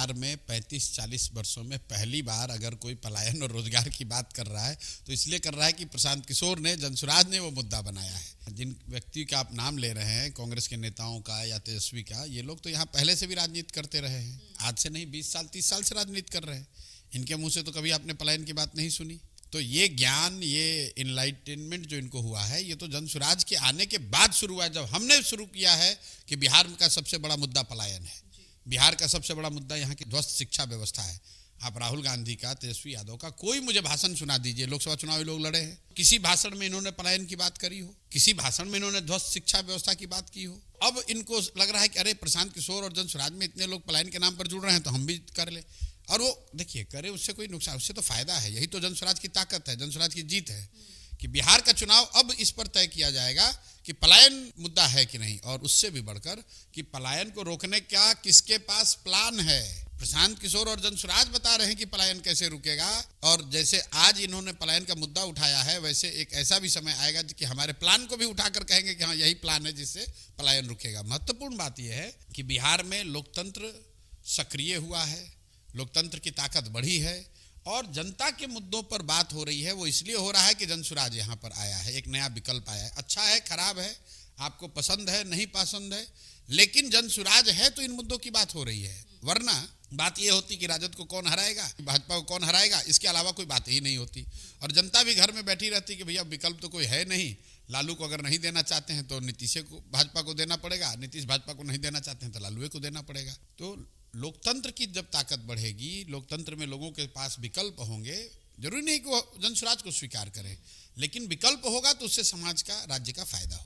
बिहार में 35-40 वर्षों में पहली बार अगर कोई पलायन और रोजगार की बात कर रहा है तो इसलिए कर रहा है कि प्रशांत किशोर ने, जनसुराज ने वो मुद्दा बनाया है। जिन व्यक्ति का आप नाम ले रहे हैं, कांग्रेस के नेताओं का या तेजस्वी का, ये लोग तो यहाँ पहले से भी राजनीति करते रहे हैं। आज से नहीं, 20 साल 30 साल से राजनीति कर रहे हैं। इनके मुंह से तो कभी आपने पलायन की बात नहीं सुनी। तो ये ज्ञान, ये इनलाइटनमेंट जो इनको हुआ है, ये तो जनसुराज के आने के बाद शुरू हुआ है, जब हमने शुरू किया है कि बिहार का सबसे बड़ा मुद्दा पलायन है। बिहार का सबसे बड़ा मुद्दा यहाँ की ध्वस्त शिक्षा व्यवस्था है। आप राहुल गांधी का, तेजस्वी यादव का कोई मुझे भाषण सुना दीजिए, लोकसभा चुनाव लोग लड़े हैं, किसी भाषण में इन्होंने पलायन की बात करी हो, किसी भाषण में इन्होंने ध्वस्त शिक्षा व्यवस्था की बात की हो। अब इनको लग रहा है कि अरे प्रशांत किशोर और जनसुराज में इतने लोग पलायन के नाम पर जुड़ रहे हैं तो हम भी कर ले। और वो देखिए, करे उससे कोई नुकसान, उससे तो फायदा है। यही तो जनसुराज की ताकत है, जनसुराज की जीत है कि बिहार का चुनाव अब इस पर तय किया जाएगा कि पलायन मुद्दा है कि नहीं, और उससे भी बढ़कर कि पलायन को रोकने का किसके पास प्लान है। प्रशांत किशोर और जनसुराज बता रहे हैं कि पलायन कैसे रुकेगा, और जैसे आज इन्होंने पलायन का मुद्दा उठाया है, वैसे एक ऐसा भी समय आएगा कि हमारे प्लान को भी उठाकर कहेंगे कि हाँ, यही प्लान है जिससे पलायन रुकेगा। महत्वपूर्ण बात यह है कि बिहार में लोकतंत्र सक्रिय हुआ है, लोकतंत्र की ताकत बढ़ी है, और जनता के मुद्दों पर बात हो रही है। वो इसलिए हो रहा है कि जनसुराज यहाँ पर आया है, एक नया विकल्प आया है। अच्छा है, खराब है, आपको पसंद है, नहीं पसंद है, लेकिन जनसुराज है तो इन मुद्दों की बात हो रही है। वरना बात ये होती कि राजद को कौन हराएगा, भाजपा को कौन हराएगा, इसके अलावा कोई बात ही नहीं होती, और जनता भी घर में बैठी रहती कि भैया विकल्प तो कोई है नहीं। लालू को अगर नहीं देना चाहते हैं तो नीतीश को, भाजपा को देना पड़ेगा, नीतीश भाजपा को नहीं देना चाहते हैं तो लालू को देना पड़ेगा। तो लोकतंत्र की जब ताकत बढ़ेगी, लोकतंत्र में लोगों के पास विकल्प होंगे, जरूरी नहीं कि वो जनसुराज को स्वीकार करें, लेकिन विकल्प होगा तो उससे समाज का, राज्य का फायदा हो।